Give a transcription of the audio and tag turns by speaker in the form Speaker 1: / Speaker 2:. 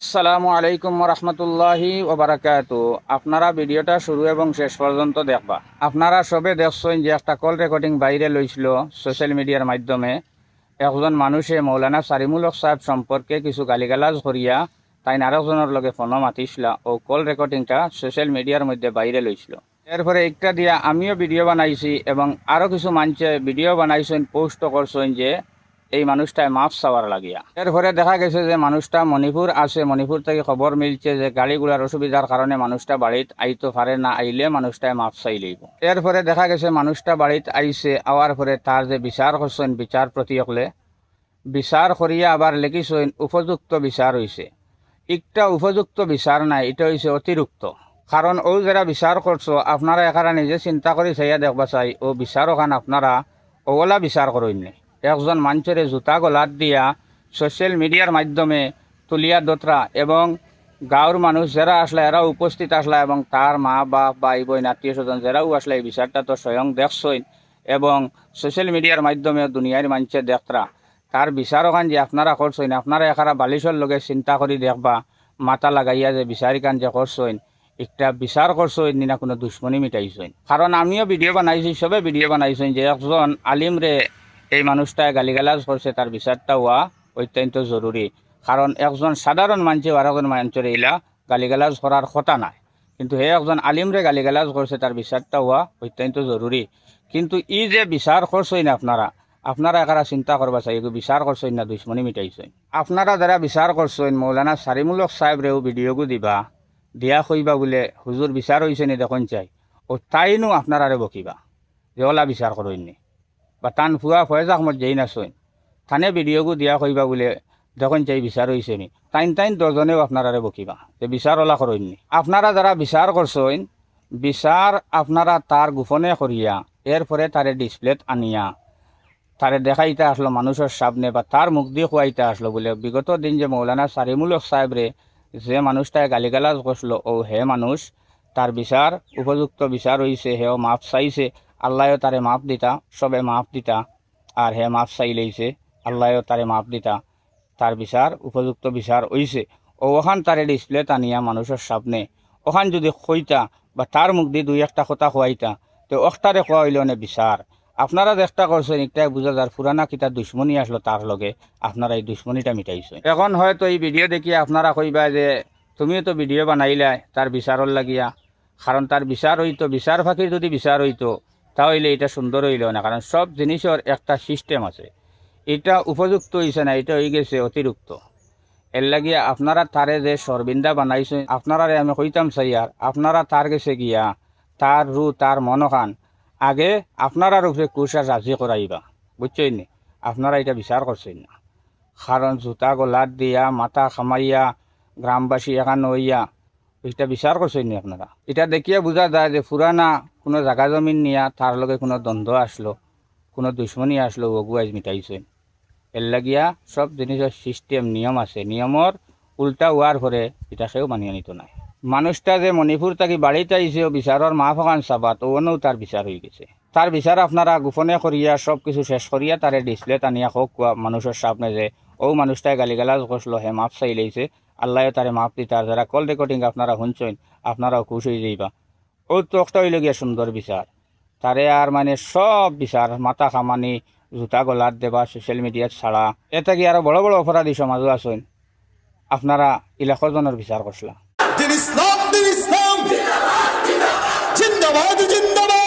Speaker 1: আসসালামু আলাইকুম রহমতুল্লাহি ওবারাকাতু। আপনারা ভিডিওটা শুরু এবং শেষ পর্যন্ত দেখবা। আপনারা সবে দেখছেন যে একটা কল রেকর্ডিং বাইরে লইছিল সোশ্যাল মিডিয়ার মাধ্যমে। একজন মানুষে মৌলানা সারিমুল হক সাহেব সম্পর্কে কিছু গালিগালাজ করিয়া তাই আরেকজনের লগে ফোনও মাতিছিলা ও কল রেকর্ডিংটা সোশ্যাল মিডিয়ার মধ্যে বাইরে লইছিল। এরপরে একটা দিয়া আমিও ভিডিও বানাইছি এবং আরও কিছু মানুষে ভিডিও বানাইছেন, পোস্ট করছেন যে এই মানুষটায় মাফ চাওয়ার লাগিয়া। এরপরে দেখা গেছে যে মানুষটা মণিপুর আছে, মণিপুর থেকে খবর মিলছে যে গাড়িগুলার অসুবিধার কারণে মানুষটা বাড়িতে আইতে পারে না, আইলে মানুষটায় মাফ চাই লইব। এরপরে দেখা গেছে মানুষটা বাড়িতে আইছে, আওয়ার পরে তার যে বিচার করছেন বিচার প্রতিহলে বিচার করিয়া আবার লিখিছেন উপযুক্ত বিচার হইছে। একটা উপযুক্ত বিচার নাই, এটা হইছে অতিরিক্ত। কারণ ও যারা বিচার করছো আপনারা এখানে নিজে চিন্তা করে চাইয়া দেখবা চাই ও বিচার ওখান আপনারা ওলা বিচার করেন। একজন মানুষের জুতা গলাত দিয়া সোশ্যাল মিডিয়ার মাধ্যমে তুলিয়া দোতরা এবং গাঁৱৰ মানুষ যারা আসলে এরা উপস্থিত আসলা এবং তার মা বাপ ভাই বোন আত্মীয় স্বজন যারাও আসলে এই বিচারটা তো স্বয়ং দেখছইন এবং সোশ্যাল মিডিয়ার মাধ্যমে দুনিয়ার মানুষের দেখতরা তার বিচার ওখান যে আপনারা করছইন, আপনারা এখারা বালিশর লগে চিন্তা করি দেখবা মাথা লাগাইয়া যে বিচারিকান যে করছইন একটা বিচার করছইন না কোনো দুশ্মনী মিটাইছইন। কারণ আমিও ভিডিও বানাইছি, সবে ভিডিও বানাইছেন যে একজন আলিমরে এই মানুষটায় গালিগালাজ করছে, তার বিচারটা হওয়া অত্যন্ত জরুরি। কারণ একজন সাধারণ মানুষে আর একজন মানুষের এইলা গালিগালাজ করার কথা নাই, কিন্তু হে একজন আলিমরে গালিগালাজ করছে, তার বিচারটা হওয়া অত্যন্ত জরুরি। কিন্তু ই যে বিচার করছেন আপনারা একারা চিন্তা করবা চাই বিচার করছেন না দুশ্মনী মিটাইছেন। আপনারা যারা বিচার করছেন মৌলানা সারিমুল হক সাহেবরেও ভিডিওগু দিবা, দিয়া কইবা বলে হুজুর বিচার হয়েছে নি দেখুন চাই, ও তাইনো আপনারারে বকিবা যে ওলা বিচার করেননি বা টান ফুয়া ফয়েজ আহমদ যেই নাচইন থানে ভিডিওগু দিয়া কইবা বলে দেখুন চাই বিচার হয়েছে নি, টাইন দশজনেও আপনারারে বকিবা যে বিচার ওলা করেননি। আপনারা যারা বিচার করছেন বিচার আপনারা তার গোপনে করিয়া এরপরে তারে ডিসপ্লেত আনিয়া তারে দেখাইতে আসলো মানুষের সামনে বা তার মুখ দিয়ে খুয়াইতে আসলো বলে বিগত দিন যে মৌলানা সারিমুল হক সাহেবরে যে মানুষটায় গালিগালাজ করছিল ও হে মানুষ তার বিচার উপযুক্ত বিচার হয়েছে, হেও মাফ চাইছে, আল্লাহও তারে মাফ দিতা, সবে মাফ দিতা আর হে মাফ চাই লইছে, আল্লাহও তারে মাফ দিতা, তার বিচার উপযুক্ত বিচার হইছে। ও ওখান তারে ডিসপ্লে টানিয়া মানুষের সামনে ওখান যদি কইতা বা তার মুখ দিয়ে দুই একটা কথা খোয়াইতা তো অখতারে খোয়া হইল না বিচার। আপনারা চেষ্টা করছেন একটাই বুঝা যার পুরানা কিতা দুশ্মনী আসলো তার লগে আপনারা এই দুশ্মনীটা মিটাইছেন। এখন হয়তো এই ভিডিও দেখিয়ে আপনারা কইবা যে তুমিও তো ভিডিও বানাইলা তার বিচারর লাগিয়া, কারণ তার বিচার হইতো বিচার ফাঁকির যদি বিচার হইতো তাহলে এটা সুন্দর হইল না। কারণ সব জিনিসের একটা সিস্টেম আছে, এটা উপযুক্ত হয়েছে না, এটা হয়ে গেছে অতিরিক্ত। এর লাগিয়া আপনারা তারে যে সরবিন্দা বানাইছেন আপনারা আমি কইতাম চাই আর আপনারা তার গেছে গিয়া তার রু তার মনখান আগে আপনারা উপরে কুশা রাজি করাইবা, বুঝছেন নি? আপনারা এটা বিচার করছেন না, কারণ জুতা গলাত দিয়া মাথা খামাইয়া গ্রামবাসী এখান হইয়া এটা বিচার করছেন নি আপনারা। এটা দেখিয়া বোঝা যায় যে পুরানা কোনো জায়গা জমিন নিয়া তার লগে কোনো দ্বন্দ্ব আসলো, কোনো দুশ্মনী আসলো, অগুয়াইজ মিটাইছেন। এর লাগিয়া সব জিনিসের সিস্টেম নিয়ম আছে, নিয়মর উল্টা হওয়ার পরে এটা সেও মানিয়ে নিত নাই। মানুষটা যে মণিপুর থাকি বাড়িতে আইছে ও বিচারর মা ফকান চাবাত ওনেও তার বিচার হয়ে গেছে। তার বিচার আপনারা গোপনে করিয়া সব কিছু শেষ করিয়া তারে ডিসপ্লে টানিয়া হোক মানুষের সামনে যে ও মানুষটায় গালিগালাজ করছিল হে মাফ চাই লইছে, আল্লাহ তারে মাফ দিতার। যারা কল রেকর্ডিং আপনারা শুনছেন আপনারাও খুশ হয়ে যাইবা। ও তো একটা হইল গিয়া সুন্দর বিচার, তারে আর মানে সব বিচার মাথা খামানি জুতা গলাত দেবা সোশ্যাল মিডিয়াত ছাড়া এটা কি আরো বড় বড় অপরাধী সমাজও আছেন, আপনারা ইলাকজনের বিচার করছিলাম।
Speaker 2: দিন ইসলাম জিন্দাবাদ জিন্দাবাদ